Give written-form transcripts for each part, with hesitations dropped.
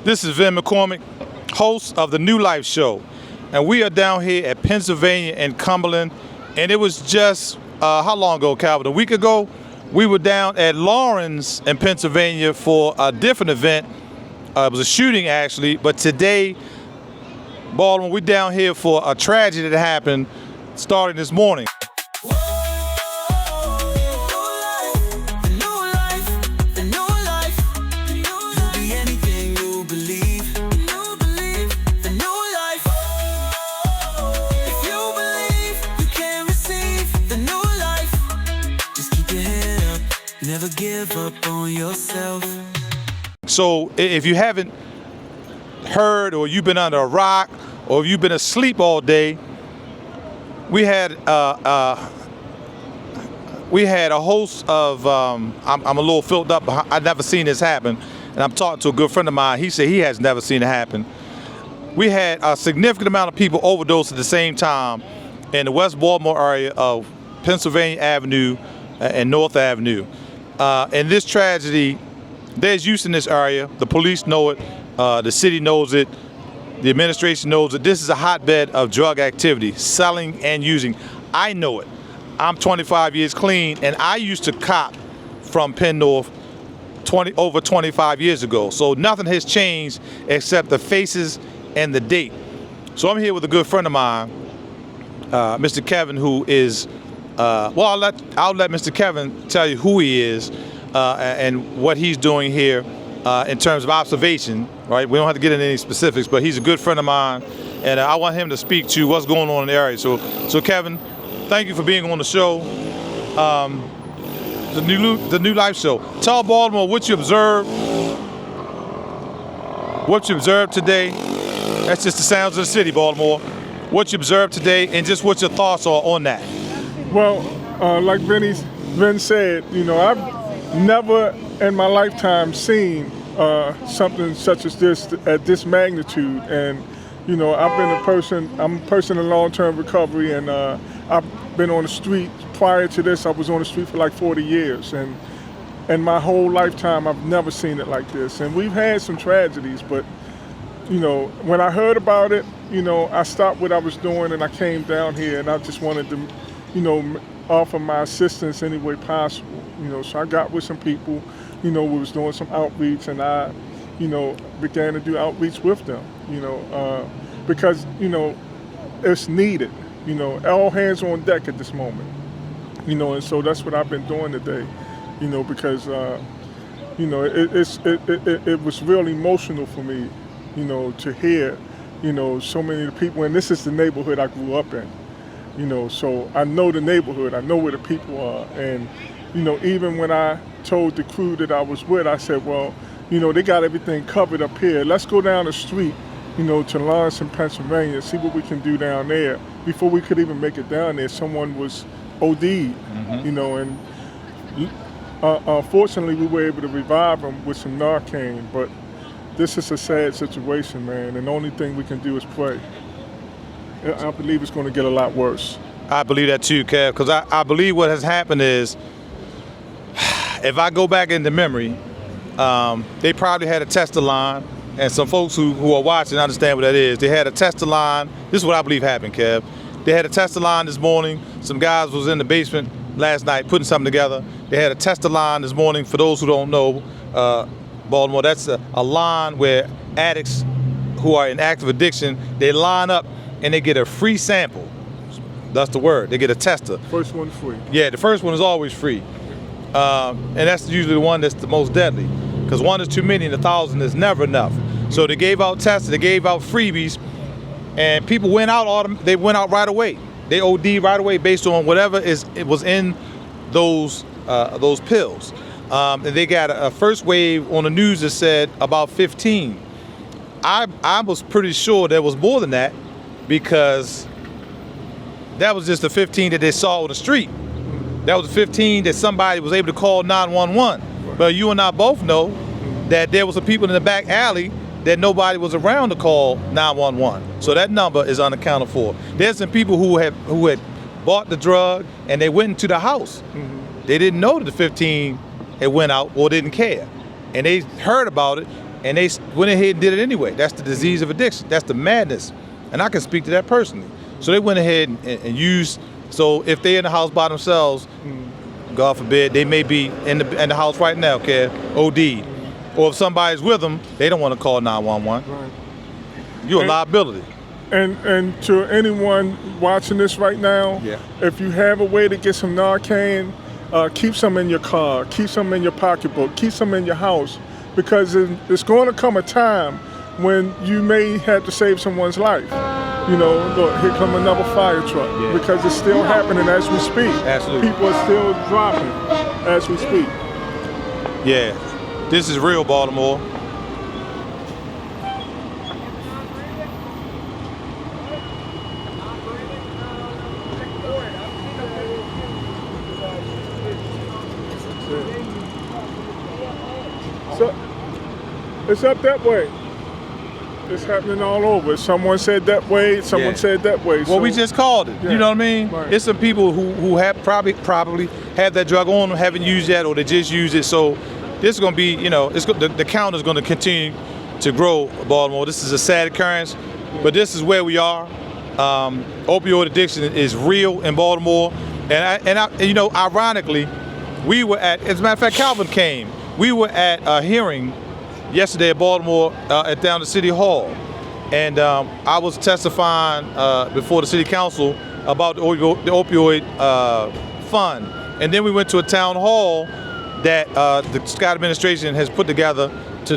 This is Vin McCormick, host of the New Life Show, and we are down here at Pennsylvania and Cumberland, and it was just, how long ago, Calvin? A week ago, we were down at Lawrence in Pennsylvania for a different event. It was a shooting, actually, but today, Baltimore, we're down here for a tragedy that happened starting this morning. Never give up on yourself. So if you haven't heard, or you've been under a rock, or if you've been asleep all day, we had a host of, I'm a little filled up, I've never seen this happen, and I'm talking to a good friend of mine, he said he has never seen it happen. We had a significant amount of people overdose at the same time in the West Baltimore area of Pennsylvania Avenue and North Avenue. And this tragedy, there's use in this area. The police know it, the city knows it, the administration knows it. This is a hotbed of drug activity, selling and using. I know it. I'm 25 years clean, and I used to cop from Penn North over 25 years ago. So nothing has changed except the faces and the date. So I'm here with a good friend of mine, Mr. Kevin, who is well, I'll let Mr. Kevin tell you who he is and what he's doing here in terms of observation, right? We don't have to get into any specifics, but he's a good friend of mine, and I want him to speak to what's going on in the area. So Kevin, thank you for being on the show, the New Life Show. Tell Baltimore what you observed today. That's just the sounds of the city, Baltimore. What you observed today, and just what your thoughts are on that. Well, like Vin said, you know, I've never in my lifetime seen something such as this at this magnitude. And, you know, I'm a person in long-term recovery, and I've been on the street. Prior to this, I was on the street for like 40 years. And in my whole lifetime, I've never seen it like this. And we've had some tragedies, but, you know, when I heard about it, you know, I stopped what I was doing and I came down here, and I just wanted to, you know, offer my assistance any way possible, you know. So I got with some people, you know, we was doing some outreach, and I, you know, began to do outreach with them, you know, because, you know, it's needed, you know, all hands on deck at this moment, you know, and so that's what I've been doing today, you know, because, you know, it was really emotional for me, you know, to hear, you know, so many people, and this is the neighborhood I grew up in. You know, so I know the neighborhood, I know where the people are. And, you know, even when I told the crew that I was with, I said, well, you know, they got everything covered up here. Let's go down the street, you know, to Lawrence in Pennsylvania, see what we can do down there. Before we could even make it down there, someone was OD'd, you know, and fortunately we were able to revive him with some Narcan. But this is a sad situation, man, and the only thing we can do is pray. I believe it's going to get a lot worse. I believe that too, Kev, because I believe what has happened is, if I go back into memory, they probably had a tester line, and some folks who are watching understand what that is. They had a tester line. This is what I believe happened, Kev. They had a tester line this morning. Some guys was in the basement last night putting something together. They had a tester line this morning. For those who don't know, Baltimore, that's a line where addicts who are in active addiction, they line up and they get a free sample. That's the word. They get a tester. First one's free. Yeah, the first one is always free. And that's usually the one that's the most deadly, because one is too many and 1,000 is never enough. So they gave out testers, they gave out freebies, and people went out, they went out right away. They OD'd right away based on whatever it was in those pills. And they got a first wave on the news that said about 15. I was pretty sure there was more than that, because that was just the 15 that they saw on the street. That was the 15 that somebody was able to call 911. But you and I both know that there was some people in the back alley that nobody was around to call 911. So that number is unaccounted for. There's some people who had bought the drug and they went into the house. They didn't know that the 15 had went out or didn't care. And they heard about it, and they went ahead and did it anyway. That's the disease of addiction. That's the madness. And I can speak to that personally. So they went ahead and used, so if they're in the house by themselves, God forbid, they may be in the house right now, okay, OD. Or if somebody's with them, they don't want to call 911. Right. You're a liability. And to anyone watching this right now, if you have a way to get some Narcan, keep some in your car, keep some in your pocketbook, keep some in your house, because it's going to come a time when you may have to save someone's life. You know, look, here come another fire truck, because it's still happening as we speak. Absolutely. People are still dropping as we speak. Yeah, this is real, Baltimore. So it's up that way. It's happening all over. Someone said that way, someone said that way. Well, we just called it. You know what I mean? Right. It's some people who have probably have that drug on them, haven't used that, or they just use it. So this is going to be, you know, the count is going to continue to grow, Baltimore. This is a sad occurrence, but this is where we are. Opioid addiction is real in Baltimore, and you know, ironically, we were at, as a matter of fact, Calvin came. We were at a hearing yesterday at Baltimore down at City Hall, and I was testifying before the City Council about the opioid fund, and then we went to a town hall that the Scott administration has put together to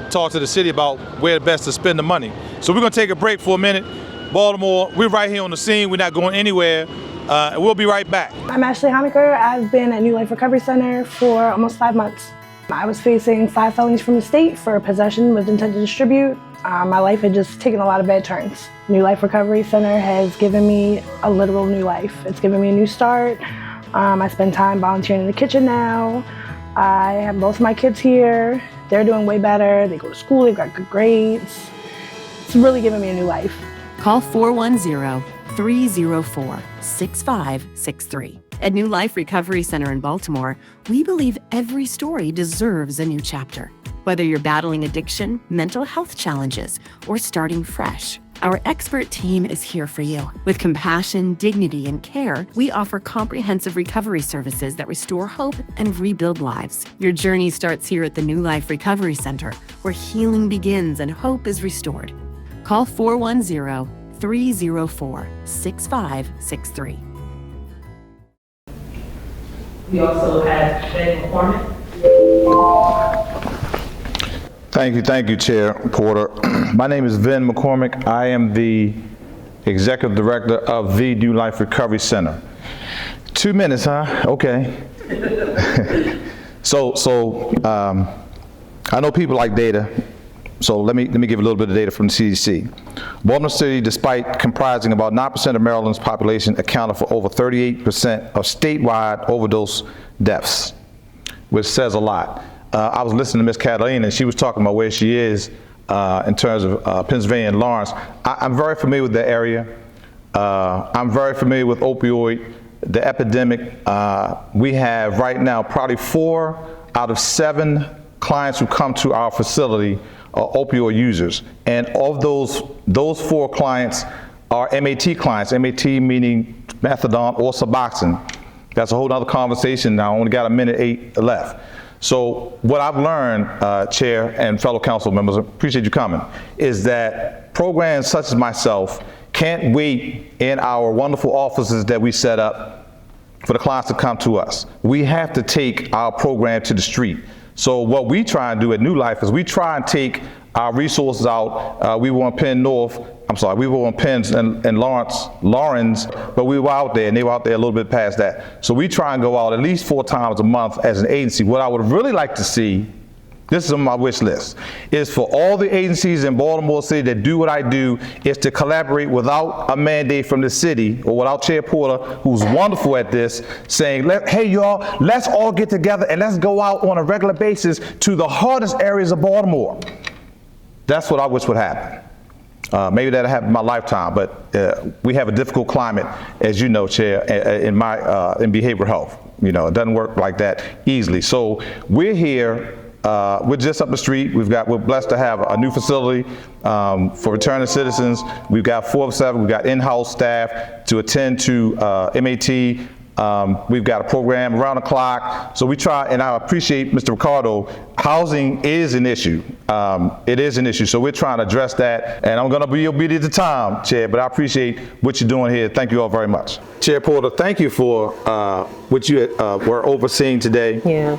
talk to the city about where best to spend the money. So we're going to take a break for a minute. Baltimore, we're right here on the scene. We're not going anywhere. And we'll be right back. I'm Ashley Honecker. I've been at New Life Recovery Center for almost 5 months. I was facing 5 felonies from the state for possession with intent to distribute. My life had just taken a lot of bad turns. New Life Recovery Center has given me a literal new life. It's given me a new start. I spend time volunteering in the kitchen now. I have both of my kids here. They're doing way better. They go to school, they've got good grades. It's really given me a new life. Call 410-304-6563. At New Life Recovery Center in Baltimore, we believe every story deserves a new chapter. Whether you're battling addiction, mental health challenges, or starting fresh, our expert team is here for you. With compassion, dignity, and care, we offer comprehensive recovery services that restore hope and rebuild lives. Your journey starts here at the New Life Recovery Center, where healing begins and hope is restored. Call 410-304-6563. We also have Ben McCormick. Thank you, Chair Porter. My name is Vin McCormick. I am the Executive Director of the New Life Recovery Center. 2 minutes, huh? Okay. I know people like data, so let me give a little bit of data from the CDC. Baltimore City, despite comprising about 9% of Maryland's population, accounted for over 38% of statewide overdose deaths, which says a lot. I was listening to Ms. Catalina, and she was talking about where she is in terms of Pennsylvania and Lawrence. I'm very familiar with that area. I'm very familiar with opioid, the epidemic. We have right now probably 4 out of 7 clients who come to our facility are opioid users. And of those 4 clients are MAT clients, MAT meaning methadone or Suboxone. That's a whole other conversation now. I only got a minute 8 left. So what I've learned, Chair and fellow council members, appreciate you coming, is that programs such as myself can't wait in our wonderful offices that we set up for the clients to come to us. We have to take our program to the street. So what we try and do at New Life is we try and take our resources out. We were on Penn North, we were on Penn and Lawrence, but we were out there and they were out there a little bit past that. So we try and go out at least 4 times a month as an agency. What I would really like to see, this is on my wish list, is for all the agencies in Baltimore City that do what I do, is to collaborate without a mandate from the city or without Chair Porter, who's wonderful at this, saying, hey y'all, let's all get together and let's go out on a regular basis to the hardest areas of Baltimore. That's what I wish would happen. Maybe that'll happen in my lifetime, but we have a difficult climate, as you know, Chair, in behavioral health. You know, it doesn't work like that easily. So we're here we're just up the street. We're blessed to have a new facility for returning citizens. We've got 4/7. We've got in-house staff to attend to MAT. We've got a program around the clock. So we try, and I appreciate Mr. Ricardo, housing is an issue. It is an issue. So we're trying to address that. And I'm going to be obedient to time, Chair, but I appreciate what you're doing here. Thank you all very much. Chair Porter, thank you for what you were overseeing today. Yeah.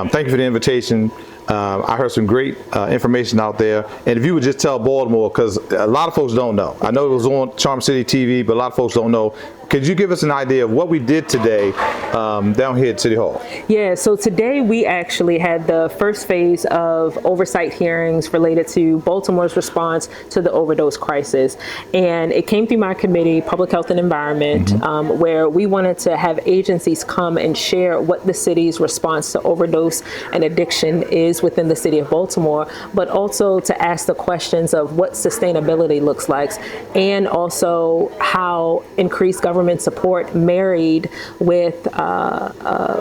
Thank you for the invitation. I heard some great information out there. And if you would just tell Baltimore, because a lot of folks don't know. I know it was on Charm City TV, but a lot of folks don't know. Could you give us an idea of what we did today down here at City Hall? Yeah, so today we actually had the first phase of oversight hearings related to Baltimore's response to the overdose crisis. And it came through my committee, Public Health and Environment, where we wanted to have agencies come and share what the city's response to overdose and addiction is within the city of Baltimore, but also to ask the questions of what sustainability looks like, and also how increased government support married with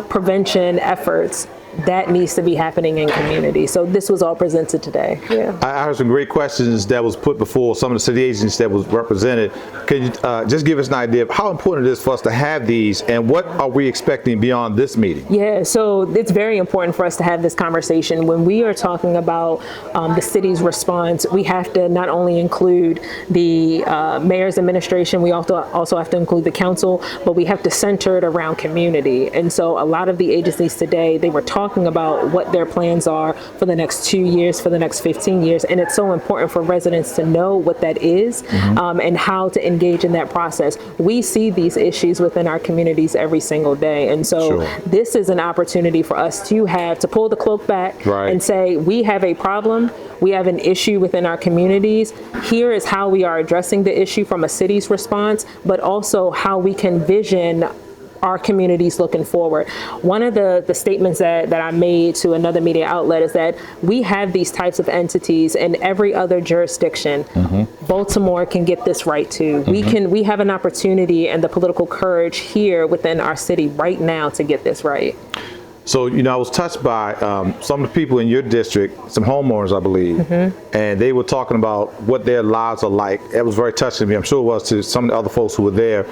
prevention efforts that needs to be happening in community. So this was all presented today. Yeah. I heard some great questions that was put before some of the city agents that was represented. Can you just give us an idea of how important it is for us to have these, and what are we expecting beyond this meeting? Yeah, so it's very important for us to have this conversation. When we are talking about the city's response, we have to not only include the mayor's administration, we also have to include the council, but we have to center it around community. And so a lot of the agencies today, they were talking about what their plans are for the next 2 years, for the next 15 years. And it's so important for residents to know what that is, and how to engage in that process. We see these issues within our communities every single day. And so this is an opportunity for us to pull the cloak back and say, we have a problem. We have an issue within our communities. Here is how we are addressing the issue from a city's response, but also how we can vision our communities looking forward. One of the statements that I made to another media outlet is that we have these types of entities in every other jurisdiction. Baltimore can get this right too. We have an opportunity and the political courage here within our city right now to get this right. So, I was touched by some of the people in your district, some homeowners, I believe, and they were talking about what their lives are like. It was very touching to me. I'm sure it was to some of the other folks who were there.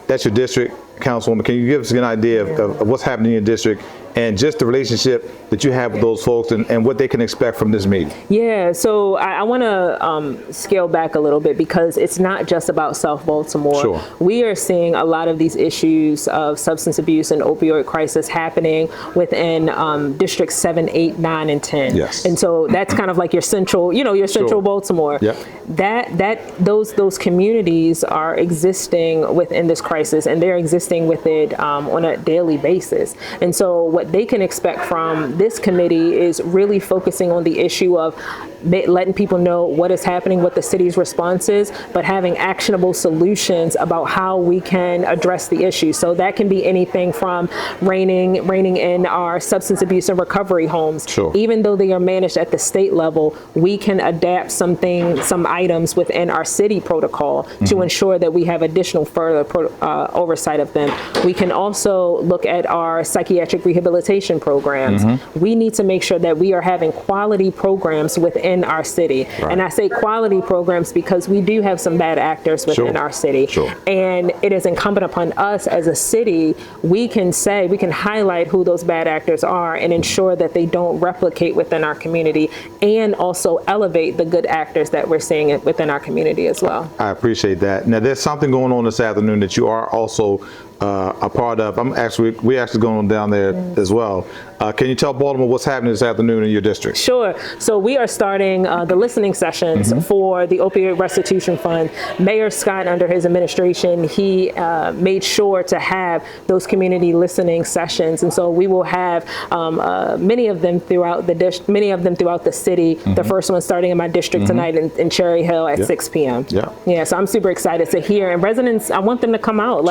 That's your district, Councilwoman. Can you give us an idea of what's happening in your district, and just the relationship that you have with those folks, and what they can expect from this meeting? Yeah, so I want to scale back a little bit, because it's not just about South Baltimore. We are seeing a lot of these issues of substance abuse and opioid crisis happening within districts 7, 8, 9, and 10. And so that's kind of like your central, your central Baltimore. Those communities are existing within this crisis, and they're existing with it on a daily basis. And so what they can expect from this committee is really focusing on the issue of letting people know what is happening, what the city's response is, but having actionable solutions about how we can address the issue. So that can be anything from reining in our substance abuse and recovery homes. Even though they are managed at the state level, we can adapt some items within our city protocol to ensure that we have additional further oversight of them. We can also look at our psychiatric rehabilitation programs. We need to make sure that we are having quality programs within our city. And I say quality programs because we do have some bad actors within our city. And it is incumbent upon us as a city, we can highlight who those bad actors are and ensure that they don't replicate within our community, and also elevate the good actors that we're seeing within our community as well. I appreciate that. Now, there's something going on this afternoon that you are also a part of. We're actually going on down there as well. Can you tell Baltimore what's happening this afternoon in your district? Sure. So we are starting the listening sessions for the Opioid Restitution Fund. Mayor Scott, under his administration, he made sure to have those community listening sessions, and so we will have many of them throughout the city. The first one starting in my district tonight in Cherry Hill at 6 p.m. So I'm super excited to hear, and residents, I want them to come out.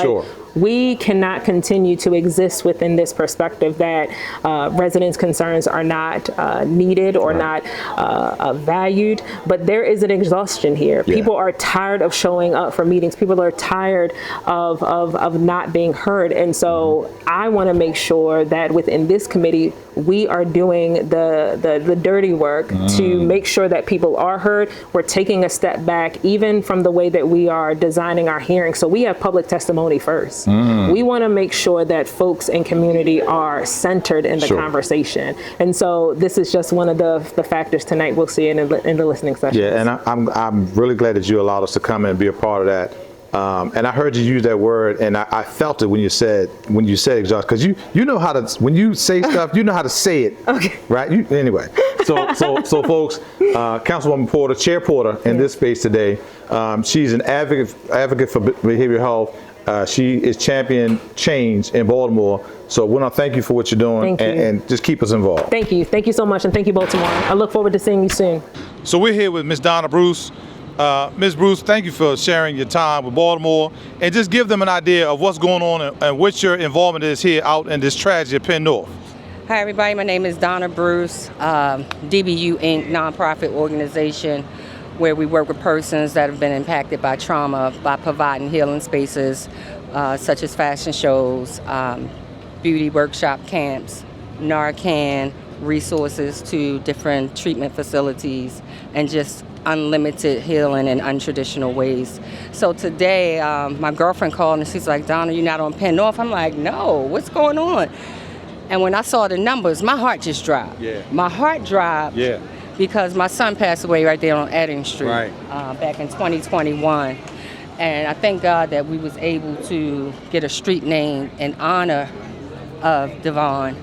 We cannot continue to exist within this perspective that residents' concerns are not needed or not valued, but there is an exhaustion here. People are tired of showing up for meetings. People are tired of not being heard. And so I want to make sure that within this committee, we are doing the dirty work to make sure that people are heard. We're taking a step back, even from the way that we are designing our hearings. So we have public testimony first. We want to make sure that folks in community are centered in the conversation. And so this is just one of the factors tonight we'll see in the listening session. Yeah, and I'm really glad that you allowed us to come and be a part of that. And I heard you use that word, and I felt it when you said exhaust, because you know how to, when you say stuff, you know how to say it. Okay. Right? Anyway, so folks, Councilwoman Porter, Chair Porter, in this space today, she's an advocate for behavioral health. She is champion change in Baltimore. So we want to thank you for what you're doing, and just keep us involved. Thank you. Thank you so much, and thank you, Baltimore. I look forward to seeing you soon. So we're here with Ms. Donna Bruce. Ms. Bruce, thank you for sharing your time with Baltimore, and just give them an idea of what's going on and what your involvement is here out in this tragedy at Penn North. Hi everybody, my name is Donna Bruce, DBU Inc. nonprofit organization where we work with persons that have been impacted by trauma by providing healing spaces such as fashion shows, beauty workshop camps, Narcan, resources to different treatment facilities, and just unlimited healing in untraditional ways. So today, my girlfriend called and she's like, Donna, you're not on Penn North? I'm like, no, what's going on? And when I saw the numbers, my heart just dropped. Yeah. My heart dropped because my son passed away right there on Edding Street back in 2021. And I thank God that we was able to get a street name in honor of Devon.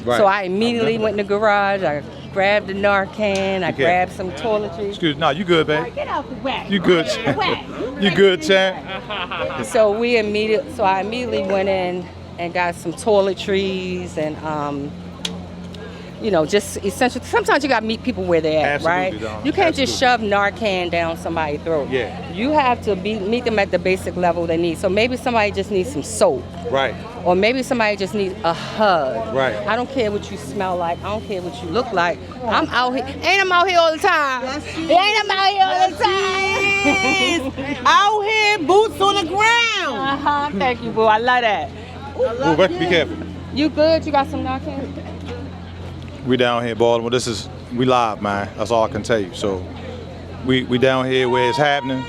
So I immediately went in the garage, I grabbed the Narcan, I grabbed some toiletries. Excuse me, no, you good, babe. Get out the way. You good, champ. You good, champ. So I immediately went in and got some toiletries and just essential. Sometimes you got to meet people where they're at, right? You can't just shove Narcan down somebody's throat. Yeah. You have to meet them at the basic level they need. So maybe somebody just needs some soap. Right. Or maybe somebody just needs a hug. Right. I don't care what you smell like. I don't care what you look like. I'm out here. Ain't I'm out here all the time? Ain't I'm out here all the time? Out here, boots on the ground. Thank you, boo. I love that. Ooh, be careful. You good? You got some Narcan? We down here in Baltimore. We live, man. That's all I can tell you. So we down here where it's happening.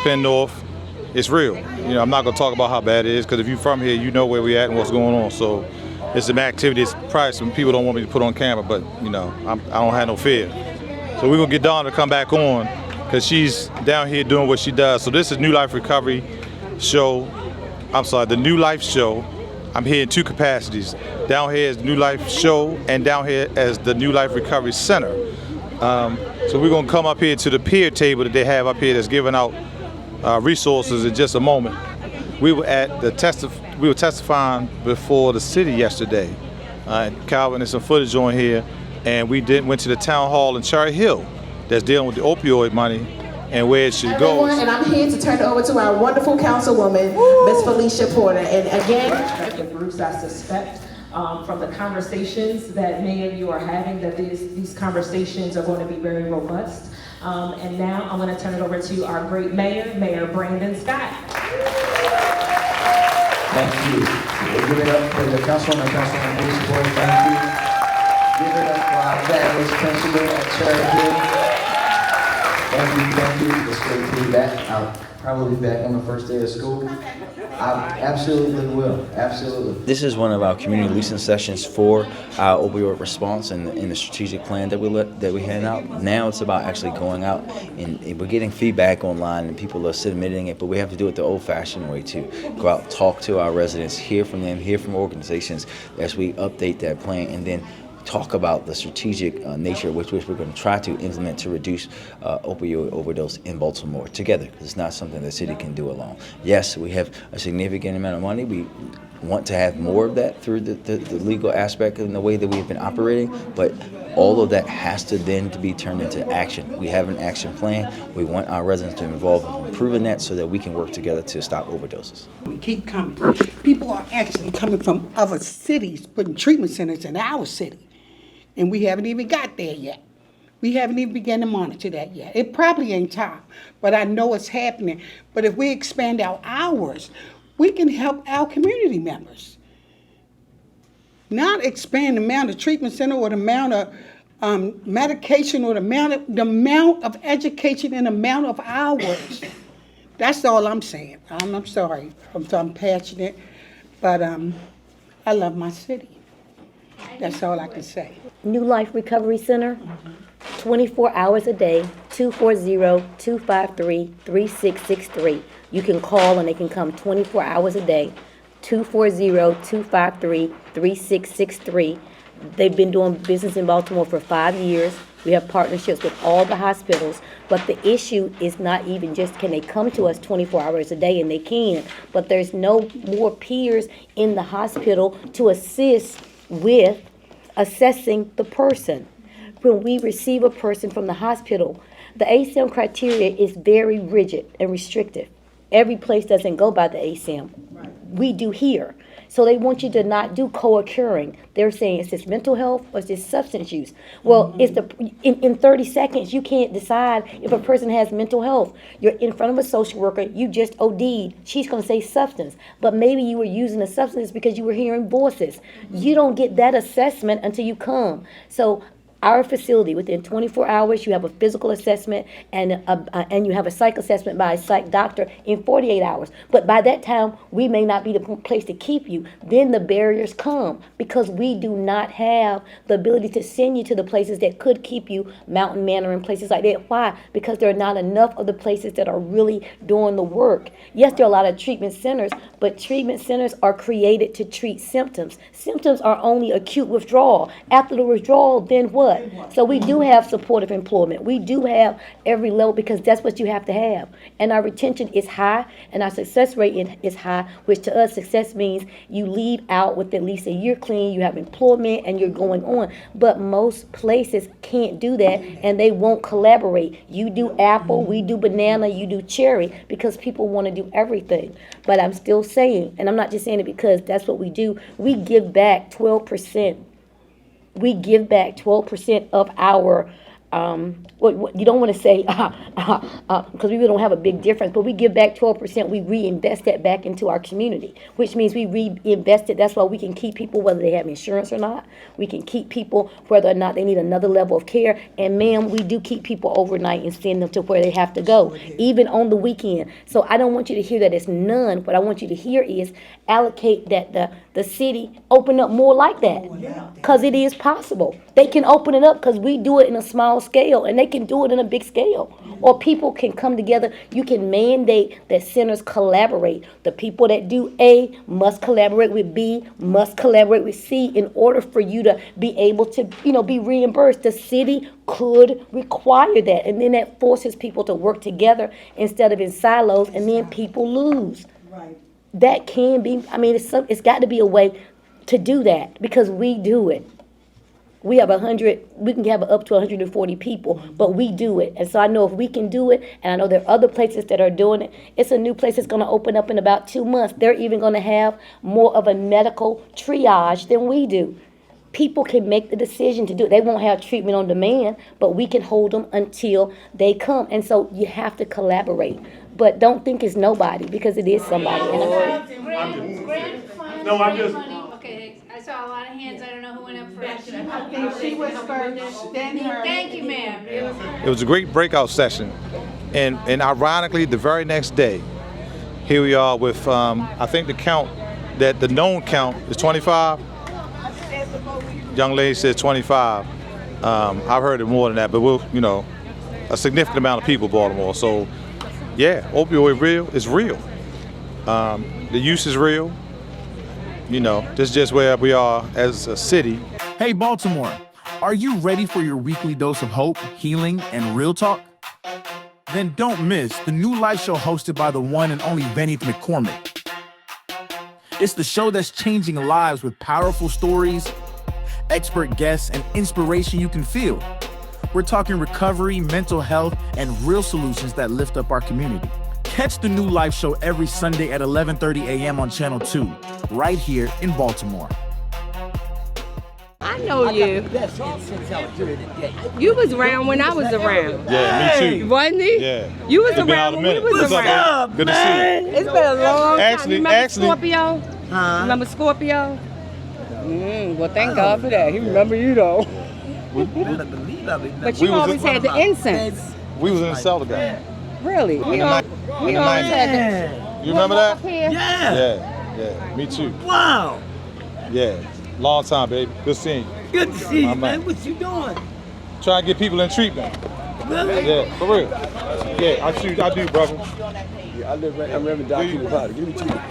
Penn North. It's real. I'm not gonna talk about how bad it is, because if you're from here, you know where we at and what's going on. So it's some activities. Probably some people don't want me to put on camera, but I don't have no fear. So we're gonna get Dawn to come back on, because she's down here doing what she does. So this is New Life Recovery Show. I'm sorry, the New Life Show. I'm here in two capacities. Down here is the New Life Show, and down here as the New Life Recovery Center. So we're gonna come up here to the peer table that they have up here that's giving out resources in just a moment. We were testifying before the city yesterday. Calvin, there's some footage on here, and we went to the town hall in Cherry Hill that's dealing with the opioid money and where it should go. And I'm here to turn it over to our wonderful councilwoman, Ms. Felicia Porter. And again, Bruce, I suspect from the conversations that many of you are having that these conversations are going to be very robust. And now I'm going to turn it over to our great mayor, Mayor Brandon Scott. Thank you. We'll give it up for the councilwoman, Councilwoman Porter. Thank you. Give it up for our fabulous principal at Cherry Hill. Thank you. It's great to be back. I'll probably be back on the first day of school. I absolutely will. Absolutely. This is one of our community listening sessions for our opioid response and the strategic plan that we hand out. Now it's about actually going out and we're getting feedback online and people are submitting it, but we have to do it the old-fashioned way too. Go out, talk to our residents, hear from them, hear from organizations as we update that plan, and then talk about the strategic nature which we're going to try to implement to reduce opioid overdose in Baltimore together, because it's not something the city can do alone. Yes, we have a significant amount of money. We want to have more of that through the legal aspect and the way that we've been operating, but all of that has to then to be turned into action. We have an action plan. We want our residents to be involved in improving that so that we can work together to stop overdoses. We keep coming. People are actually coming from other cities, putting treatment centers in our city. And we haven't even got there yet. We haven't even begun to monitor that yet. It probably ain't time, but I know it's happening. But if we expand our hours, we can help our community members. not expand the amount of treatment center or the amount of medication or the amount of education and amount of hours. That's all I'm saying. I'm sorry. I'm passionate, but I love my city. That's all I can say. New Life Recovery Center, 24 hours a day, 240-253-3663. You can call and they can come 24 hours a day, 240-253-3663. They've been doing business in Baltimore for 5 years. We have partnerships with all the hospitals, but the issue is not even just can they come to us 24 hours a day, and they can, but there's no more peers in the hospital to assist with assessing the person. When we receive a person from the hospital, the ASAM criteria is very rigid and restrictive. Every place doesn't go by the ASAM. We do here. So they want you to not do co-occurring. They're saying, is this mental health or is this substance use? Well, it's in 30 seconds, you can't decide if a person has mental health. You're in front of a social worker, you just OD'd. She's going to say substance. But maybe you were using a substance because you were hearing voices. You don't get that assessment until you come. So our facility, within 24 hours, you have a physical assessment and you have a psych assessment by a psych doctor in 48 hours. But by that time, we may not be the place to keep you. Then the barriers come because we do not have the ability to send you to the places that could keep you, Mountain Manor and places like that. Why? Because there are not enough of the places that are really doing the work. Yes, there are a lot of treatment centers, but treatment centers are created to treat symptoms. Symptoms are only acute withdrawal. After the withdrawal, then what? So we do have supportive employment. We do have every level because that's what you have to have. And our retention is high and our success rate is high, which to us success means you leave out with at least a year clean, you have employment, and you're going on. But most places can't do that and they won't collaborate. You do apple, we do banana, you do cherry because people want to do everything. But I'm still saying, and I'm not just saying it because that's what we do, we give back 12%. We give back 12% of our, what you don't want to say, because we really don't have a big difference, but we give back 12%. We reinvest that back into our community, which means we reinvest it. That's why we can keep people whether they have insurance or not. We can keep people whether or not they need another level of care. And ma'am, we do keep people overnight and send them to where they have to go, even on the weekend. So I don't want you to hear that it's none. What I want you to hear is allocate that the city open up more like that, because it is possible. They can open it up because we do it in a small scale and they can do it in a big scale. Or people can come together. You can mandate that centers collaborate. The people that do A must collaborate with B, must collaborate with C in order for you to be able to, be reimbursed. The city could require that, and then that forces people to work together instead of in silos, and then people lose. Right. That can be, it's got to be a way to do that because we do it. We have we can have up to 140 people, but we do it. And so I know if we can do it, and I know there are other places that are doing it, it's a new place that's going to open up in about 2 months. They're even going to have more of a medical triage than we do. People can make the decision to do it. They won't have treatment on demand, but we can hold them until they come. And so you have to collaborate. But don't think it's nobody, because it is somebody. Okay, I saw a lot of hands. I don't know who went up first. I think she was first, then her. Thank you, ma'am. It was a great breakout session. And ironically, the very next day, here we are with, I think the known count is 25. Young lady says 25. I've heard it more than that, but a significant amount of people in Baltimore. So, yeah, opioid is real. The use is real. This is just where we are as a city. Hey, Baltimore, are you ready for your weekly dose of hope, healing, and real talk? Then don't miss the New Life show hosted by the one and only Benny McCormick. It's the show that's changing lives with powerful stories, expert guests, and inspiration you can feel. We're talking recovery, mental health, and real solutions that lift up our community. Catch the New Life show every Sunday at 11:30 a.m. on Channel 2, right here in Baltimore. I know you. You was around when I was around. Yeah, me too. Wasn't he? Yeah. You was around when we was around. Good to see you. It's been a long time. Actually, Remember Scorpio? Remember Scorpio? Well, thank God for that. He remember you though. But you always had the incense. We was in the cell together. Really? In We the always had the. You remember that? Yeah. Yeah, me too. Wow. Yeah, long time, baby. Good seeing you. Good to see you, I'm man. What you doing? Trying to get people in treatment. Really? Yeah, for real. Yeah, I do, brother. Yeah, I'm Reverend Dr. Peter Potter. Give me 2 minutes.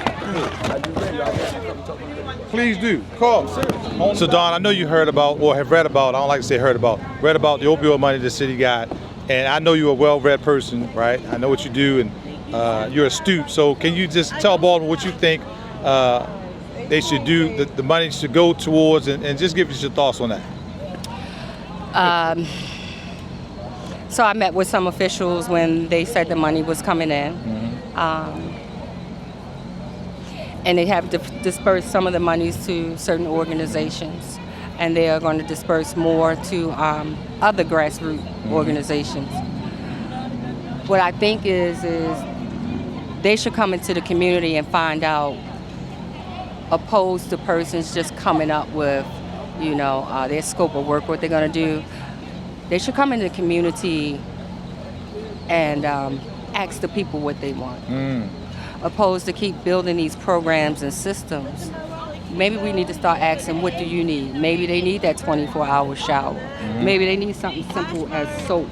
Please do. Call. So, Don, I know you heard about, or have read about, I don't like to say heard about the opioid money the city got. And I know you're a well-read person, right? I know what you do, and you're astute. So can you just tell Baltimore what you think they should do, the money should go towards, and just give us your thoughts on that? So I met with some officials when they said the money was coming in. And they have dispersed some of the monies to certain organizations. And they are going to disperse more to other grassroots organizations. What I think is they should come into the community and find out, opposed to persons just coming up with, their scope of work, what they're going to do. They should come into the community and ask the people what they want, opposed to keep building these programs and systems. Maybe we need to start asking, what do you need? Maybe they need that 24-hour shower. Maybe they need something simple as soap.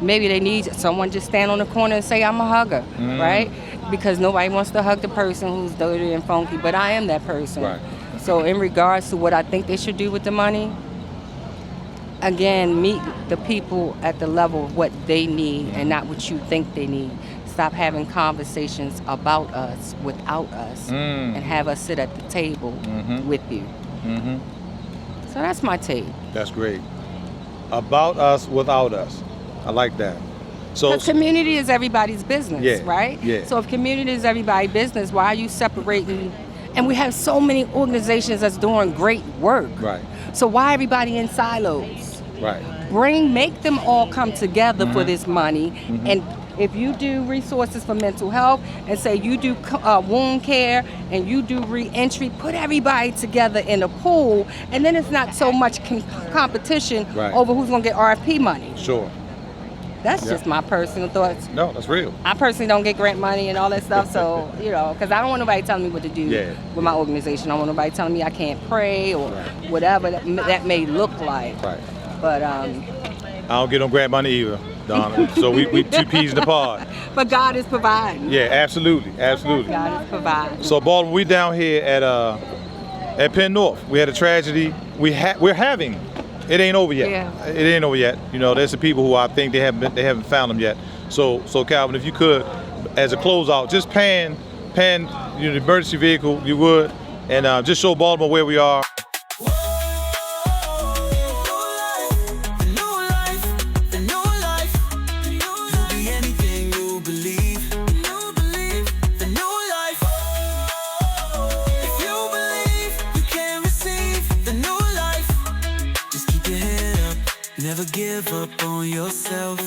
Maybe they need someone just stand on the corner and say, I'm a hugger, right? Because nobody wants to hug the person who's dirty and funky, but I am that person. Right. So in regards to what I think they should do with the money, again, meet the people at the level of what they need and not what you think they need. Stop having conversations about us, without us, and have us sit at the table with you. So that's my take. That's great. About us, without us. I like that. So Because community is everybody's business, right? Yeah. So if community is everybody's business, why are you separating? And we have so many organizations that's doing great work. Right. So why everybody in silos? Right. Make them all come together for this money. And if you do resources for mental health and say you do wound care and you do re-entry, put everybody together in a pool, and then it's not so much competition over who's going to get RFP money. Sure. That's just my personal thoughts. No, that's real. I personally don't get grant money and all that stuff, so, because I don't want nobody telling me what to do with my organization. I don't want nobody telling me I can't pray or whatever that may look like. Right. But I don't get no grant money either, Donna. So we two peas in the pod. But God is providing. Yeah, absolutely. God is providing. So Baltimore, we down here at Penn North. We had a tragedy. We're having. It ain't over yet. Yeah. It ain't over yet. There's some people who I think they haven't found them yet. So Calvin, if you could, as a closeout, just pan the emergency vehicle, you would, and just show Baltimore where we are. Never give up on yourself.